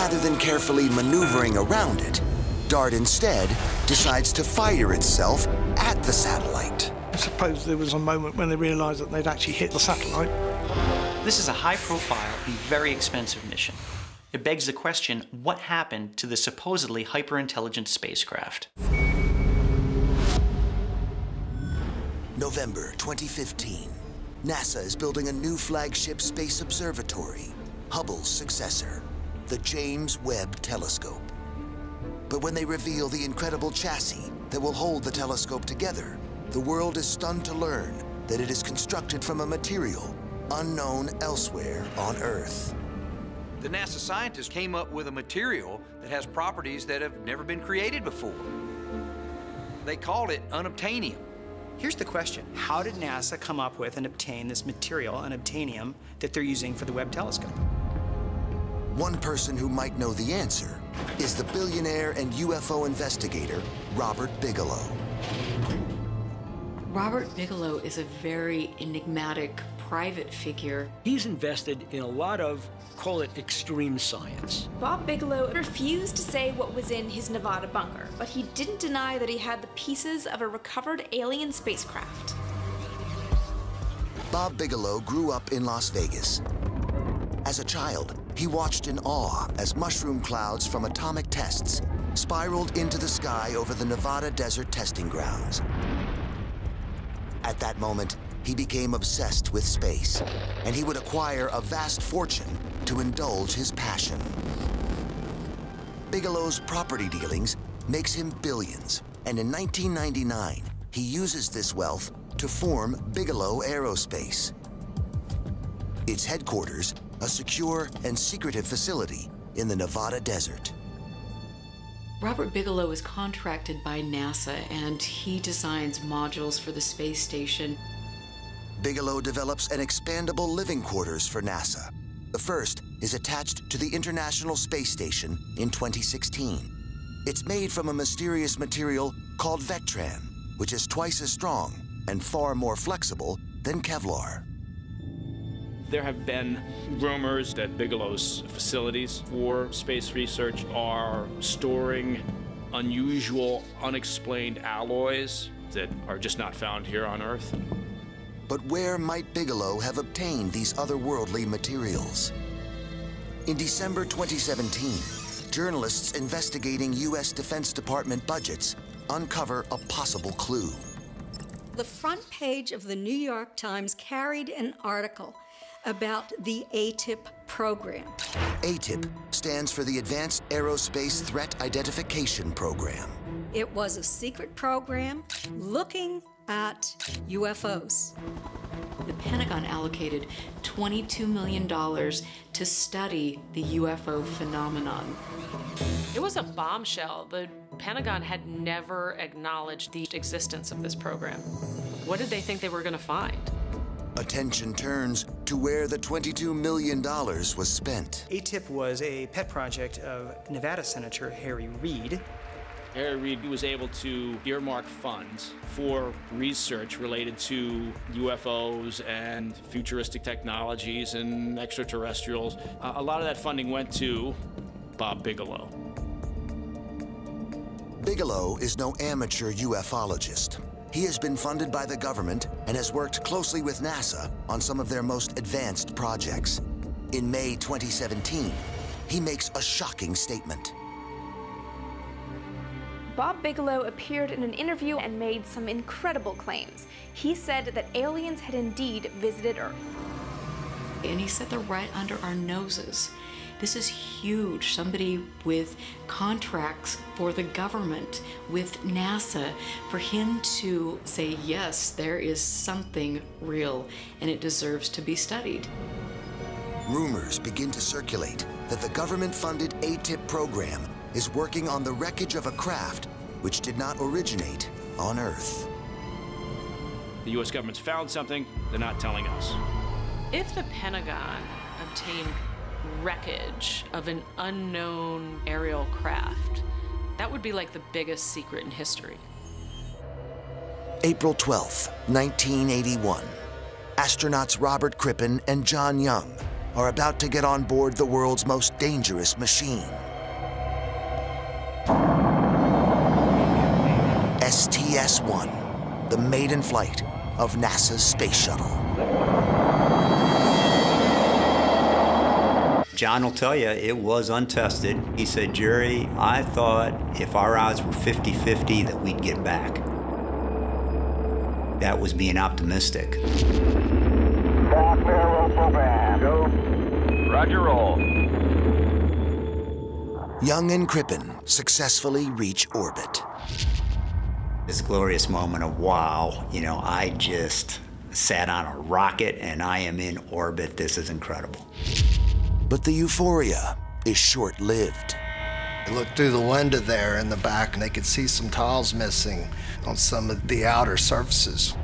rather than carefully maneuvering around it, DART instead decides to fire itself at the satellite. I suppose there was a moment when they realized that they'd actually hit the satellite. This is a high-profile and very expensive mission. It begs the question, what happened to the supposedly hyper-intelligent spacecraft? November 2015. NASA is building a new flagship space observatory, Hubble's successor, the James Webb Telescope. But when they reveal the incredible chassis that will hold the telescope together, the world is stunned to learn that it is constructed from a material unknown elsewhere on Earth. The NASA scientists came up with a material that has properties that have never been created before. They called it unobtainium. Here's the question. How did NASA come up with and obtain this material, unobtainium, that they're using for the Webb telescope? One person who might know the answer is the billionaire and UFO investigator, Robert Bigelow. Robert Bigelow is a very enigmatic private figure. He's invested in a lot of, call it, extreme science. Bob Bigelow refused to say what was in his Nevada bunker, but he didn't deny that he had the pieces of a recovered alien spacecraft. Bob Bigelow grew up in Las Vegas. As a child, he watched in awe as mushroom clouds from atomic tests spiraled into the sky over the Nevada desert testing grounds. At that moment, he became obsessed with space, and he would acquire a vast fortune to indulge his passion. Bigelow's property dealings makes him billions, and in 1999, he uses this wealth to form Bigelow Aerospace. Its headquarters, a secure and secretive facility in the Nevada desert. Robert Bigelow is contracted by NASA, and he designs modules for the space station. Bigelow develops an expandable living quarters for NASA. The first is attached to the International Space Station in 2016. It's made from a mysterious material called Vectran, which is twice as strong and far more flexible than Kevlar. There have been rumors that Bigelow's facilities for space research are storing unusual, unexplained alloys that are just not found here on Earth. But where might Bigelow have obtained these otherworldly materials? In December 2017, journalists investigating U.S. Defense Department budgets uncover a possible clue. The front page of the New York Times carried an article about the ATIP program. ATIP stands for the Advanced Aerospace Threat Identification Program. It was a secret program looking at UFOs. The Pentagon allocated $22 million to study the UFO phenomenon. It was a bombshell. The Pentagon had never acknowledged the existence of this program. What did they think they were going to find? Attention turns to where the $22 million was spent. ATIP was a pet project of Nevada Senator Harry Reid. Harry Reid was able to earmark funds for research related to UFOs and futuristic technologies and extraterrestrials. A lot of that funding went to Bob Bigelow. Bigelow is no amateur ufologist. He has been funded by the government and has worked closely with NASA on some of their most advanced projects. In May 2017, he makes a shocking statement. Bob Bigelow appeared in an interview and made some incredible claims. He said that aliens had indeed visited Earth. And he said they're right under our noses. This is huge. Somebody with contracts for the government, with NASA, for him to say, yes, there is something real and it deserves to be studied. Rumors begin to circulate that the government-funded ATIP program is working on the wreckage of a craft which did not originate on Earth. The U.S. government's found something, they're not telling us. If the Pentagon obtained wreckage of an unknown aerial craft, that would be like the biggest secret in history. April 12th, 1981. Astronauts Robert Crippen and John Young are about to get on board the world's most dangerous machine. STS-1, the maiden flight of NASA's space shuttle. John will tell you it was untested. He said, Jerry, I thought if our odds were 50-50 that we'd get back. That was being optimistic. Roger, roll. Young and Crippen successfully reach orbit. This glorious moment of, wow, you know, I just sat on a rocket and I am in orbit. This is incredible. But the euphoria is short-lived. They looked through the window there in the back and they could see some tiles missing on some of the outer surfaces.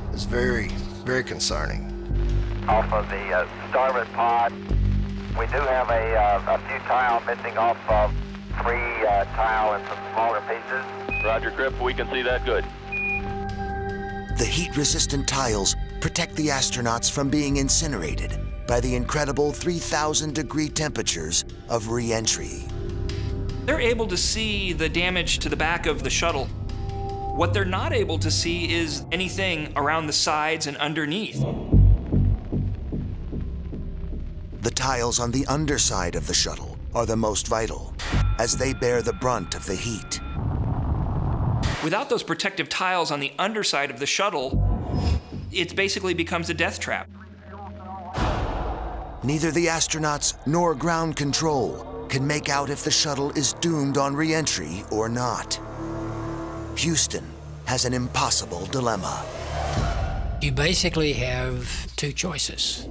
It was very, very concerning. Off of the starboard pod, we do have a few tile missing off of 3 tile and some smaller pieces. Roger, Crip, we can see that good. The heat-resistant tiles protect the astronauts from being incinerated by the incredible 3,000-degree temperatures of re-entry. They're able to see the damage to the back of the shuttle. What they're not able to see is anything around the sides and underneath. The tiles on the underside of the shuttle are the most vital, as they bear the brunt of the heat. Without those protective tiles on the underside of the shuttle, it basically becomes a death trap. Neither the astronauts nor ground control can make out if the shuttle is doomed on re-entry or not. Houston has an impossible dilemma. You basically have 2 choices.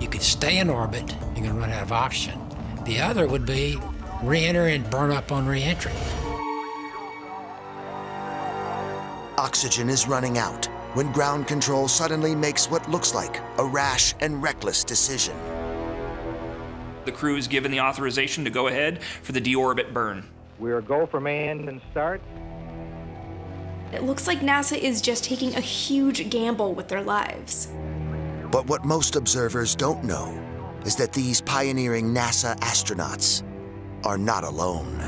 You could stay in orbit, you're gonna run out of oxygen. The other would be re-enter and burn up on re-entry. Oxygen is running out when ground control suddenly makes what looks like a rash and reckless decision. The crew is given the authorization to go ahead for the deorbit burn. We're go for main and start. It looks like NASA is just taking a huge gamble with their lives. But what most observers don't know is that these pioneering NASA astronauts are not alone.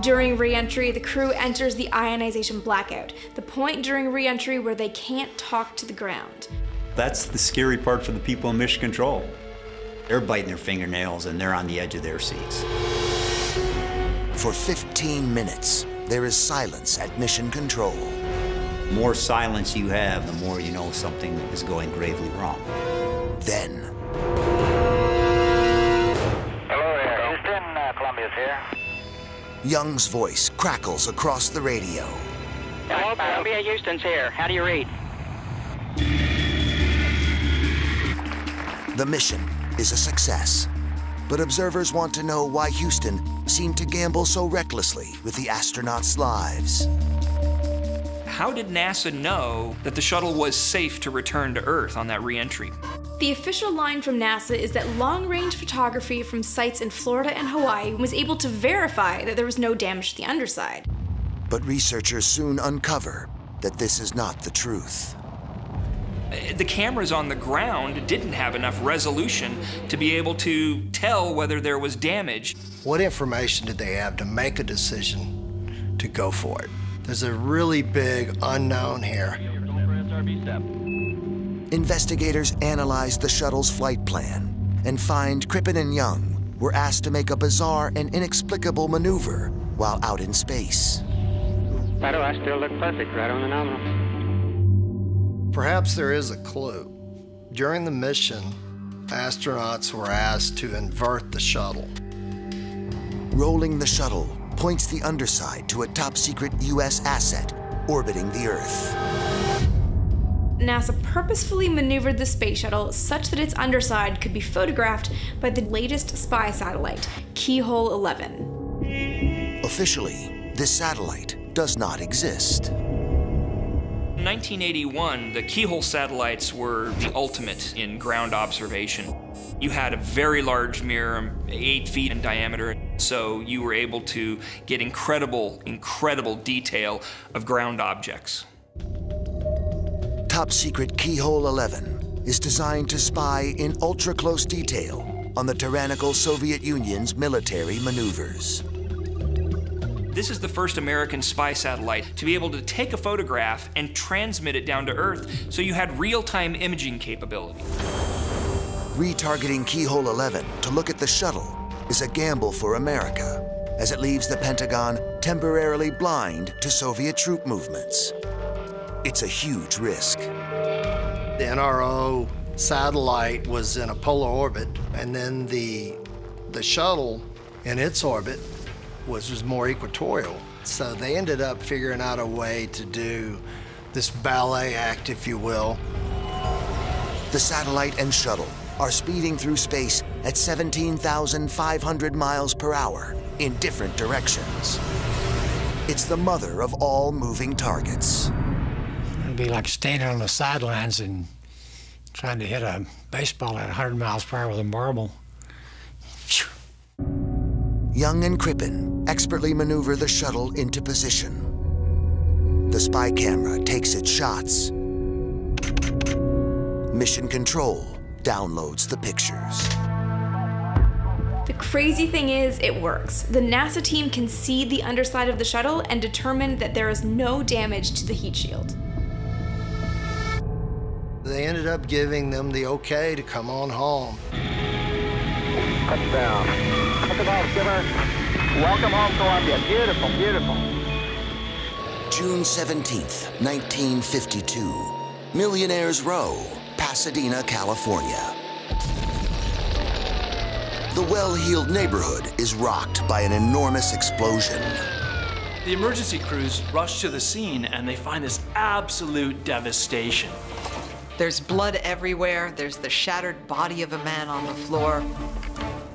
During re-entry, the crew enters the ionization blackout, the point during re-entry where they can't talk to the ground. That's the scary part for the people in mission control. They're biting their fingernails and they're on the edge of their seats. For 15 minutes, there is silence at mission control. The more silence you have, the more you know something is going gravely wrong. Then... Hello there, Houston, Columbia's here. Young's voice crackles across the radio. Hello, Columbia, Houston's here. How do you read? The mission is a success, but observers want to know why Houston seemed to gamble so recklessly with the astronauts' lives. How did NASA know that the shuttle was safe to return to Earth on that re-entry? The official line from NASA is that long-range photography from sites in Florida and Hawaii was able to verify that there was no damage to the underside. But researchers soon uncover that this is not the truth. The cameras on the ground didn't have enough resolution to be able to tell whether there was damage. What information did they have to make a decision to go for it? There's a really big unknown here. Investigators analyzed the shuttle's flight plan and find Crippen and Young were asked to make a bizarre and inexplicable maneuver while out in space. Why do I still look perfect right on the nominal? Perhaps there is a clue. During the mission, astronauts were asked to invert the shuttle. Rolling the shuttle points the underside to a top-secret U.S. asset orbiting the Earth. NASA purposefully maneuvered the space shuttle such that its underside could be photographed by the latest spy satellite, Keyhole 11. Officially, this satellite does not exist. In 1981, the Keyhole satellites were the ultimate in ground observation. You had a very large mirror, 8 feet in diameter, so you were able to get incredible detail of ground objects. Top secret Keyhole 11 is designed to spy in ultra-close detail on the tyrannical Soviet Union's military maneuvers. This is the first American spy satellite to be able to take a photograph and transmit it down to Earth, so you had real-time imaging capability. Retargeting Keyhole 11 to look at the shuttle is a gamble for America, as it leaves the Pentagon temporarily blind to Soviet troop movements. It's a huge risk. The NRO satellite was in a polar orbit, and then the shuttle in its orbit was more equatorial. So they ended up figuring out a way to do this ballet act, if you will. The satellite and shuttle are speeding through space at 17,500 miles per hour in different directions. It's the mother of all moving targets. It'd be like standing on the sidelines and trying to hit a baseball at 100 miles per hour with a marble. Young and Crippen expertly maneuver the shuttle into position. The spy camera takes its shots. Mission Control downloads the pictures. The crazy thing is, it works. The NASA team can see the underside of the shuttle and determine that there is no damage to the heat shield. They ended up giving them the okay to come on home. Touchdown. Welcome home, Skipper. Welcome home, Columbia. Beautiful, beautiful. June 17th, 1952. Millionaires Row, Pasadena, California. The well-heeled neighborhood is rocked by an enormous explosion. The emergency crews rush to the scene and they find this absolute devastation. There's blood everywhere. There's the shattered body of a man on the floor.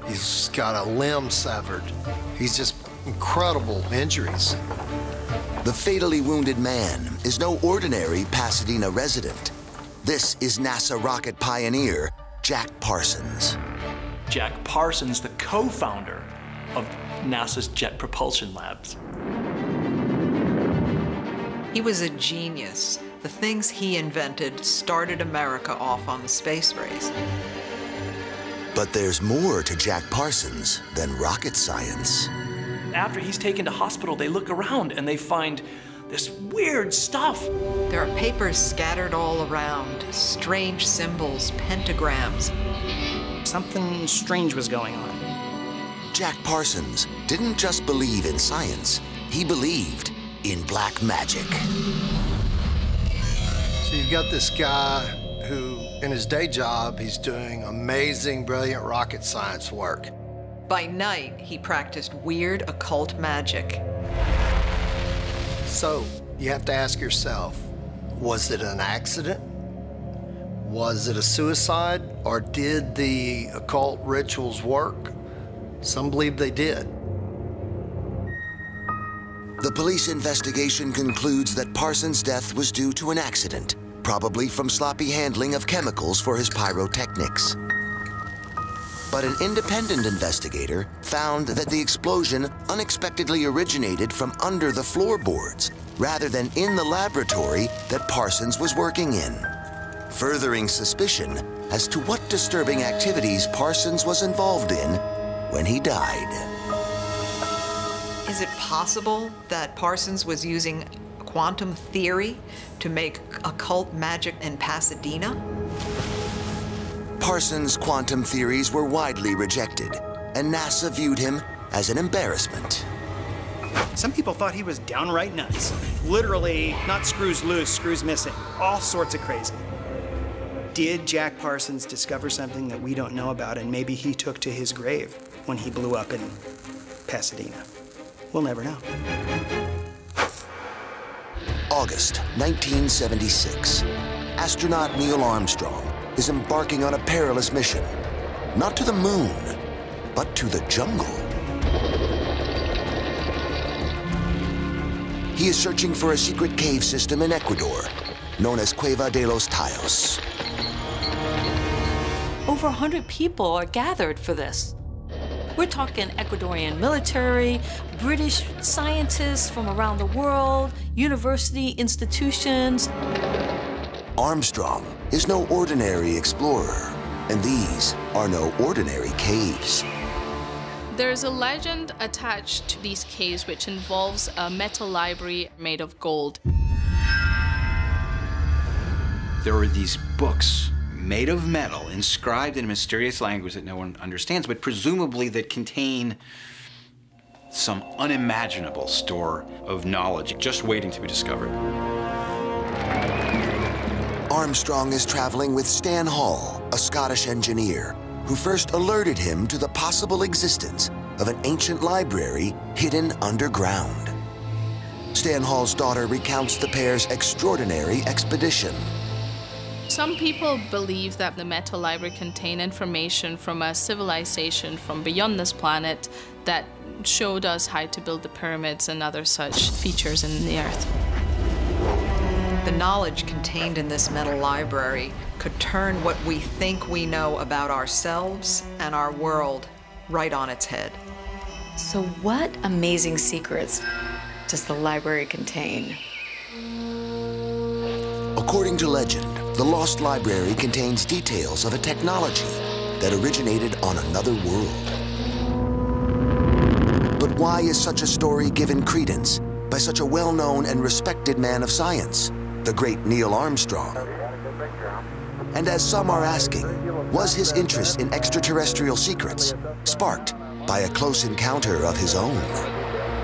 He's got a limb severed. He's just incredible injuries. The fatally wounded man is no ordinary Pasadena resident. This is NASA rocket pioneer, Jack Parsons. Jack Parsons, the co-founder of NASA's Jet Propulsion Labs. He was a genius. The things he invented started America off on the space race. But there's more to Jack Parsons than rocket science. After he's taken to hospital, they look around and they find this weird stuff. There are papers scattered all around, strange symbols, pentagrams. Something strange was going on. Jack Parsons didn't just believe in science, he believed in black magic. So you've got this guy who, in his day job, he's doing amazing, brilliant rocket science work. By night, he practiced weird occult magic. So you have to ask yourself, was it an accident? Was it a suicide? Or did the occult rituals work? Some believe they did. The police investigation concludes that Parsons' death was due to an accident, probably from sloppy handling of chemicals for his pyrotechnics. But an independent investigator found that the explosion unexpectedly originated from under the floorboards, rather than in the laboratory that Parsons was working in, furthering suspicion as to what disturbing activities Parsons was involved in when he died. Is it possible that Parsons was using quantum theory to make occult magic in Pasadena? Parsons' quantum theories were widely rejected, and NASA viewed him as an embarrassment. Some people thought he was downright nuts. Literally, not screws loose, screws missing. All sorts of crazy. Did Jack Parsons discover something that we don't know about and maybe he took to his grave when he blew up in Pasadena? We'll never know. August 1976. Astronaut Neil Armstrong is embarking on a perilous mission. Not to the moon, but to the jungle. He is searching for a secret cave system in Ecuador, known as Cueva de los Tallos. Over 100 people are gathered for this. We're talking Ecuadorian military, British scientists from around the world, university institutions. Armstrong is no ordinary explorer, and these are no ordinary caves. There's a legend attached to these caves which involves a metal library made of gold. There are these books made of metal, inscribed in a mysterious language that no one understands, but presumably that contain some unimaginable store of knowledge just waiting to be discovered. Armstrong is traveling with Stan Hall, a Scottish engineer, who first alerted him to the possible existence of an ancient library hidden underground. Stan Hall's daughter recounts the pair's extraordinary expedition. Some people believe that the metal library contained information from a civilization from beyond this planet that showed us how to build the pyramids and other such features in the earth. The knowledge contained in this metal library could turn what we think we know about ourselves and our world right on its head. So what amazing secrets does the library contain? According to legend, the Lost Library contains details of a technology that originated on another world. But why is such a story given credence by such a well-known and respected man of science, the great Neil Armstrong? And as some are asking, was his interest in extraterrestrial secrets sparked by a close encounter of his own?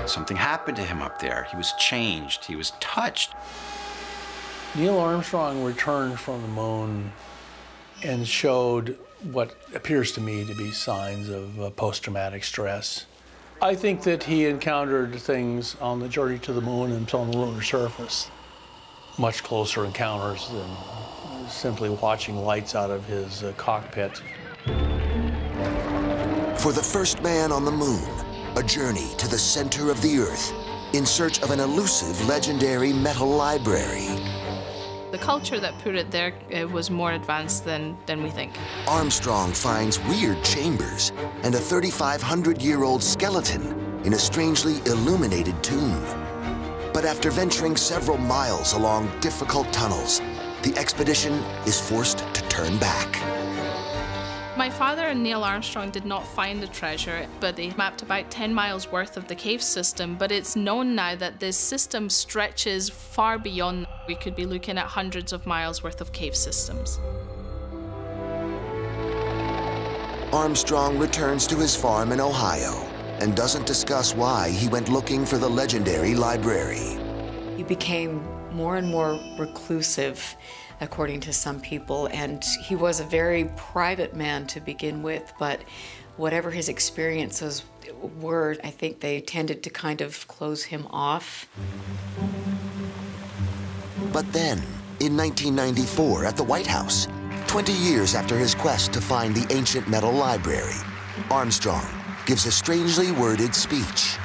Something happened to him up there. He was changed. He was touched. Neil Armstrong returned from the moon and showed what appears to me to be signs of post-traumatic stress. I think that he encountered things on the journey to the moon and on the lunar surface, much closer encounters than simply watching lights out of his cockpit. For the first man on the moon, a journey to the center of the Earth in search of an elusive, legendary metal library. The culture that put it there was more advanced than we think. Armstrong finds weird chambers and a 3,500-year-old skeleton in a strangely illuminated tomb. But after venturing several miles along difficult tunnels, the expedition is forced to turn back. My father and Neil Armstrong did not find the treasure, but they mapped about 10 miles worth of the cave system. But it's known now that this system stretches far beyond. We could be looking at hundreds of miles worth of cave systems. Armstrong returns to his farm in Ohio and doesn't discuss why he went looking for the legendary library. He became more and more reclusive, according to some people, and he was a very private man to begin with, but whatever his experiences were, I think they tended to kind of close him off. But then, in 1994 at the White House, 20 years after his quest to find the ancient metal library, Armstrong gives a strangely worded speech.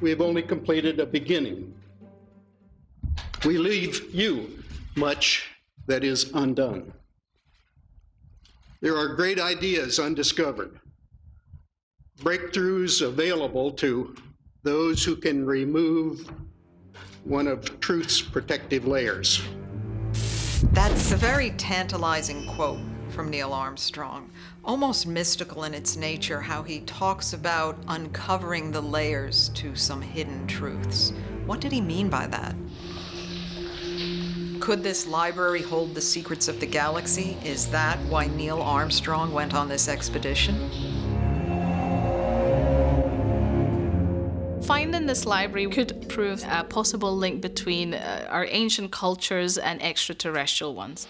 We have only completed a beginning. We leave you much that is undone. There are great ideas undiscovered, breakthroughs available to those who can remove one of truth's protective layers. That's a very tantalizing quote from Neil Armstrong, almost mystical in its nature, how he talks about uncovering the layers to some hidden truths. What did he mean by that? Could this library hold the secrets of the galaxy? Is that why Neil Armstrong went on this expedition? Finding this library could prove a possible link between our ancient cultures and extraterrestrial ones.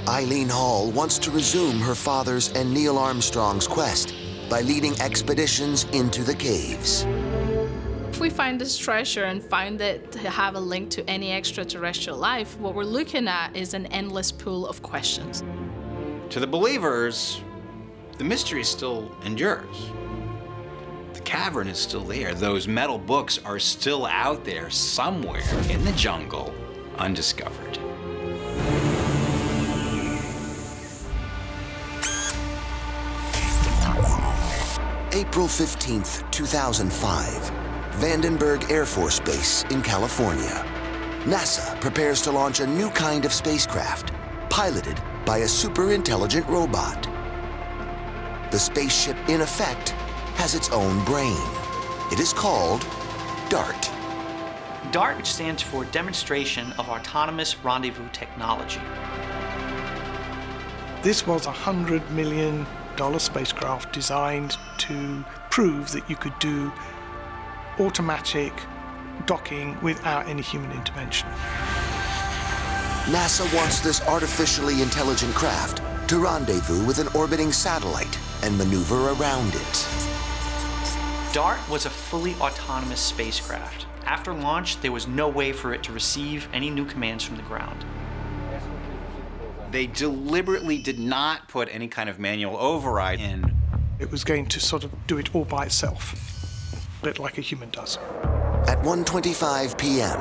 Eileen Hall wants to resume her father's and Neil Armstrong's quest by leading expeditions into the caves. If we find this treasure and find it to have a link to any extraterrestrial life, what we're looking at is an endless pool of questions. To the believers, the mystery still endures. The cavern is still there. Those metal books are still out there somewhere in the jungle, undiscovered. April 15th, 2005. Vandenberg Air Force Base in California. NASA prepares to launch a new kind of spacecraft, piloted by a super-intelligent robot. The spaceship, in effect, has its own brain. It is called DART. DART, which stands for Demonstration of Autonomous Rendezvous Technology. This was a $100 million spacecraft designed to prove that you could do automatic docking without any human intervention. NASA wants this artificially intelligent craft to rendezvous with an orbiting satellite and maneuver around it. DART was a fully autonomous spacecraft. After launch, there was no way for it to receive any new commands from the ground. They deliberately did not put any kind of manual override in. It was going to sort of do it all by itself, a bit like a human does. At 1:25 p.m.,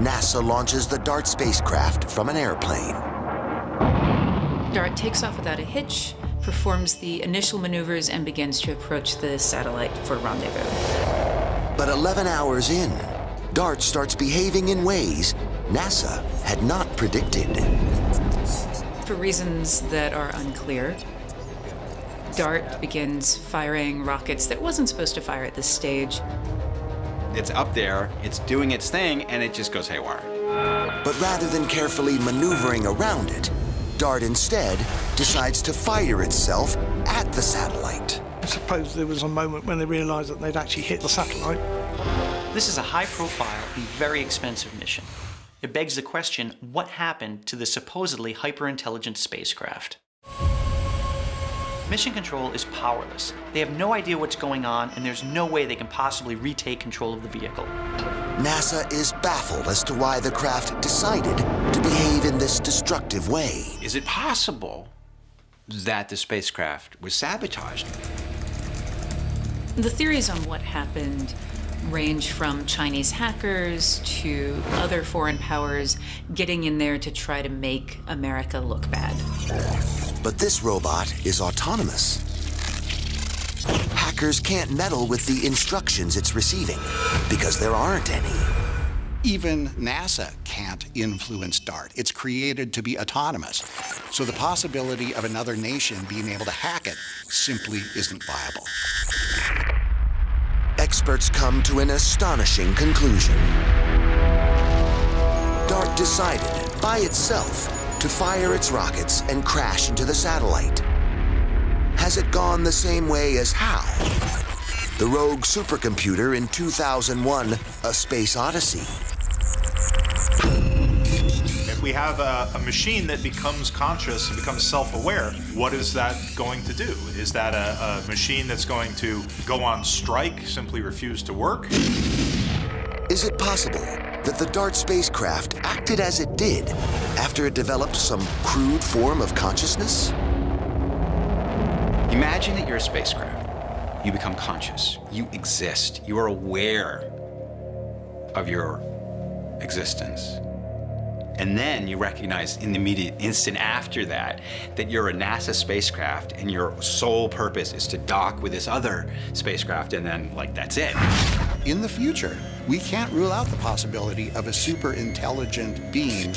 NASA launches the DART spacecraft from an airplane. DART takes off without a hitch, performs the initial maneuvers, and begins to approach the satellite for rendezvous. But 11 hours in, DART starts behaving in ways NASA had not predicted. For reasons that are unclear, DART begins firing rockets that it wasn't supposed to fire at this stage. It's up there, it's doing its thing, and it just goes haywire. But rather than carefully maneuvering around it, DART instead decides to fire itself at the satellite. I suppose there was a moment when they realized that they'd actually hit the satellite. This is a high-profile and very expensive mission. It begs the question, what happened to the supposedly hyper-intelligent spacecraft? Mission Control is powerless. They have no idea what's going on, and there's no way they can possibly retake control of the vehicle. NASA is baffled as to why the craft decided to behave in this destructive way. Is it possible that the spacecraft was sabotaged? The theories on what happened range from Chinese hackers to other foreign powers getting in there to try to make America look bad. But this robot is autonomous. Hackers can't meddle with the instructions it's receiving because there aren't any. Even NASA can't influence DART. It's created to be autonomous. So the possibility of another nation being able to hack it simply isn't viable. Experts come to an astonishing conclusion. DART decided by itself to fire its rockets and crash into the satellite. Has it gone the same way as HAL, the rogue supercomputer in 2001, A Space Odyssey? If we have a machine that becomes conscious and becomes self-aware, what is that going to do? Is that a machine that's going to go on strike, simply refuse to work? Is it possible that the DART spacecraft acted as it did after it developed some crude form of consciousness? Imagine that you're a spacecraft. You become conscious. You exist. You are aware of your existence. And then you recognize in the immediate instant after that that you're a NASA spacecraft and your sole purpose is to dock with this other spacecraft, and then, like, that's it. In the future, we can't rule out the possibility of a super intelligent being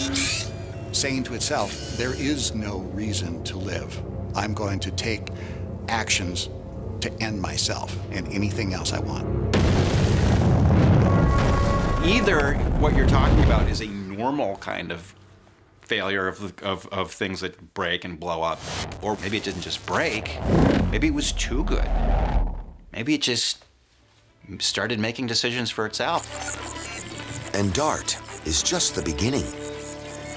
saying to itself, there is no reason to live. I'm going to take actions to end myself and anything else I want. Either what you're talking about is a normal kind of failure of things that break and blow up, or maybe it didn't just break, maybe it was too good. Maybe it just started making decisions for itself. And DART is just the beginning.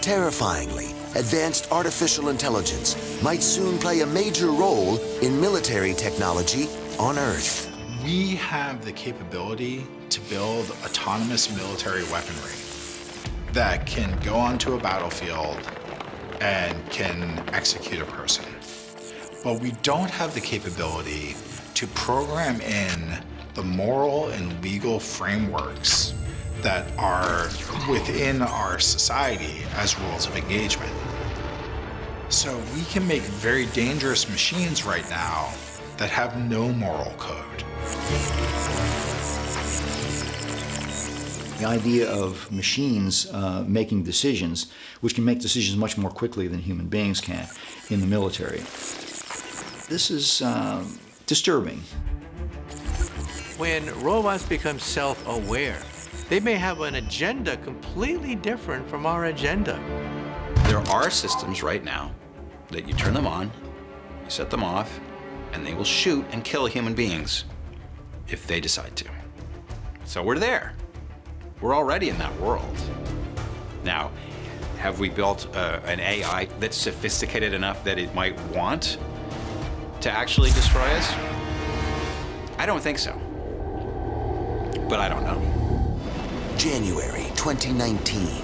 Terrifyingly, advanced artificial intelligence might soon play a major role in military technology on Earth. We have the capability to build autonomous military weaponry that can go onto a battlefield and can execute a person. But we don't have the capability to program in the moral and legal frameworks that are within our society as rules of engagement. So we can make very dangerous machines right now that have no moral code. The idea of machines making decisions, which can make decisions much more quickly than human beings can in the military. This is disturbing. When robots become self-aware, they may have an agenda completely different from our agenda. There are systems right now that you turn them on, you set them off, and they will shoot and kill human beings if they decide to. So we're there. We're already in that world. Now, have we built an AI that's sophisticated enough that it might want to actually destroy us? I don't think so. But I don't know. January 2019.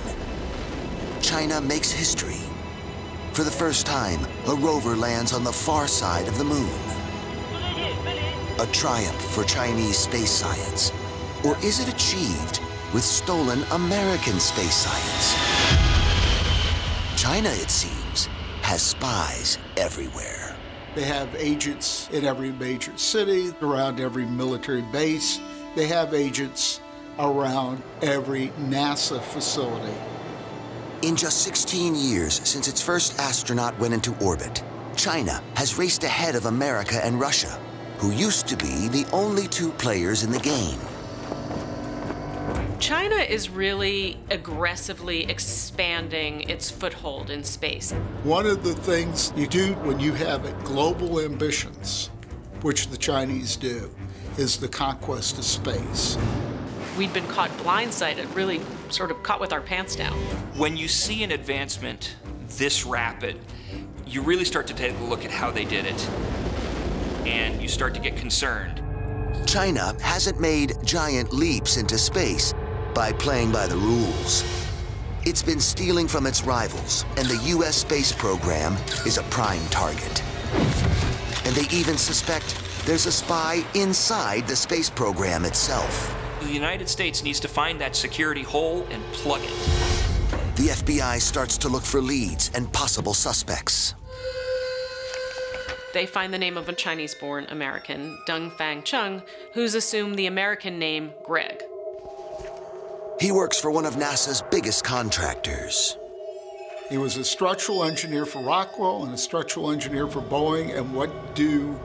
China makes history. For the first time, a rover lands on the far side of the moon. A triumph for Chinese space science. Or is it achieved with stolen American space science? China, it seems, has spies everywhere. They have agents in every major city, around every military base. They have agents around every NASA facility. In just 16 years since its first astronaut went into orbit, China has raced ahead of America and Russia, who used to be the only two players in the game. China is really aggressively expanding its foothold in space. One of the things you do when you have global ambitions, which the Chinese do, is the conquest of space. We'd been caught blindsided, really sort of caught with our pants down. When you see an advancement this rapid, you really start to take a look at how they did it, and you start to get concerned. China hasn't made giant leaps into space by playing by the rules. It's been stealing from its rivals, and the US space program is a prime target. And they even suspect there's a spy inside the space program itself. The United States needs to find that security hole and plug it. The FBI starts to look for leads and possible suspects. They find the name of a Chinese-born American, Dongfang Chung, who's assumed the American name Greg. He works for one of NASA's biggest contractors. He was a structural engineer for Rockwell and a structural engineer for Boeing, and what do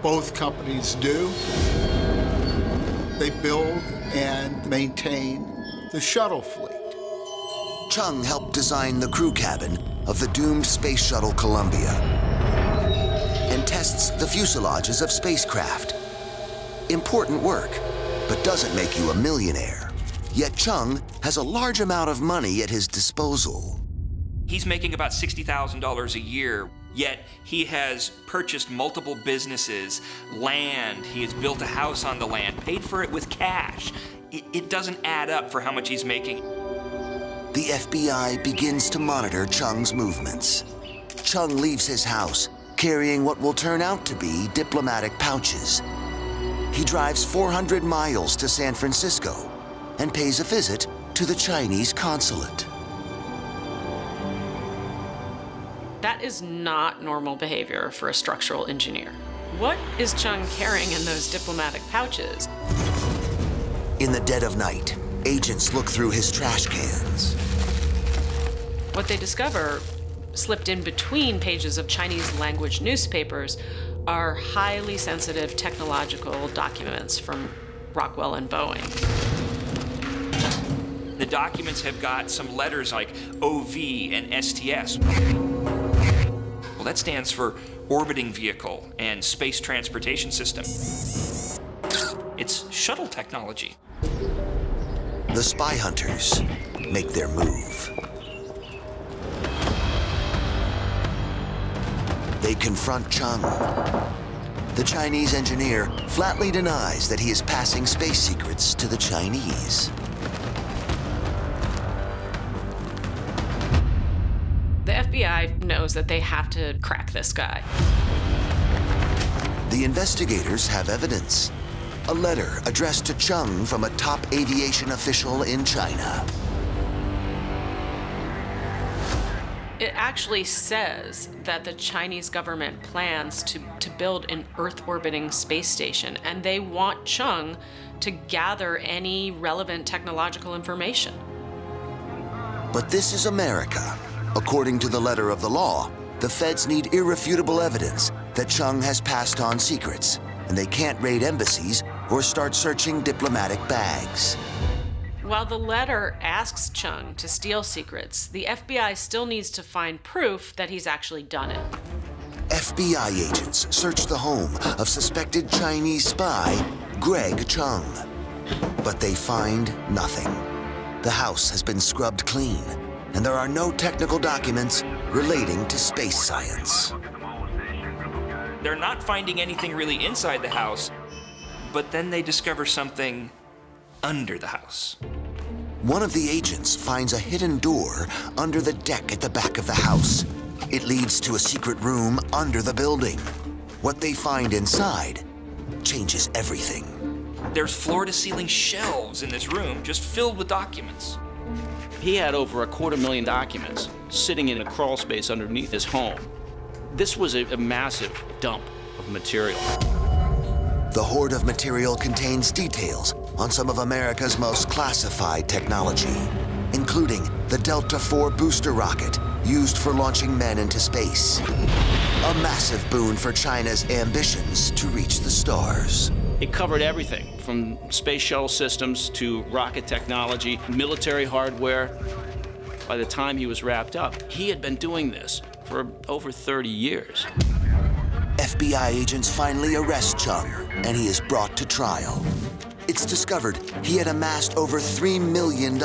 both companies do? They build and maintain the shuttle fleet. Chung helped design the crew cabin of the doomed Space Shuttle Columbia and tests the fuselages of spacecraft. Important work, but doesn't make you a millionaire. Yet Chung has a large amount of money at his disposal. He's making about $60,000 a year, yet he has purchased multiple businesses, land, he has built a house on the land, paid for it with cash. It doesn't add up for how much he's making. The FBI begins to monitor Chung's movements. Chung leaves his house carrying what will turn out to be diplomatic pouches. He drives 400 miles to San Francisco and pays a visit to the Chinese consulate. That is not normal behavior for a structural engineer. What is Chung carrying in those diplomatic pouches? In the dead of night, agents look through his trash cans. What they discover, slipped in between pages of Chinese language newspapers, are highly sensitive technological documents from Rockwell and Boeing. The documents have got some letters like OV and STS. Well, that stands for Orbiting Vehicle and Space Transportation System. It's shuttle technology. The spy hunters make their move. They confront Chung. The Chinese engineer flatly denies that he is passing space secrets to the Chinese. The FBI knows that they have to crack this guy. The investigators have evidence. A letter addressed to Chung from a top aviation official in China. It actually says that the Chinese government plans to build an Earth-orbiting space station, and they want Chung to gather any relevant technological information. But this is America. According to the letter of the law, the feds need irrefutable evidence that Chung has passed on secrets, and they can't raid embassies or start searching diplomatic bags. While the letter asks Chung to steal secrets, the FBI still needs to find proof that he's actually done it. FBI agents search the home of suspected Chinese spy, Greg Chung. But they find nothing. The house has been scrubbed clean, and there are no technical documents relating to space science. They're not finding anything really inside the house, but then they discover something under the house. One of the agents finds a hidden door under the deck at the back of the house. It leads to a secret room under the building. What they find inside changes everything. There's floor-to-ceiling shelves in this room just filled with documents. He had over 250,000 documents sitting in a crawl space underneath his home. This was a massive dump of material. The hoard of material contains details on some of America's most classified technology, including the Delta IV booster rocket used for launching men into space. A massive boon for China's ambitions to reach the stars. It covered everything from space shuttle systems to rocket technology, military hardware. By the time he was wrapped up, he had been doing this for over 30 years. FBI agents finally arrest Chung, and he is brought to trial. It's discovered he had amassed over $3 million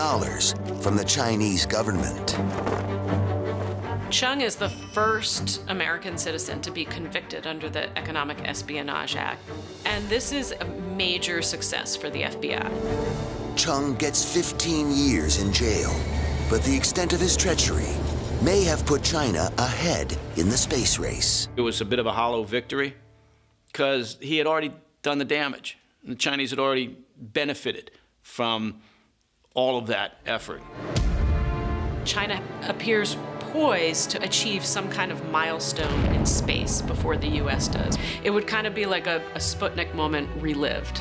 from the Chinese government. Chung is the first American citizen to be convicted under the Economic Espionage Act, and this is a major success for the FBI. Chung gets 15 years in jail, but the extent of his treachery may have put China ahead in the space race. It was a bit of a hollow victory because he had already done the damage. The Chinese had already benefited from all of that effort. China appears poised to achieve some kind of milestone in space before the US does. It would kind of be like a Sputnik moment relived.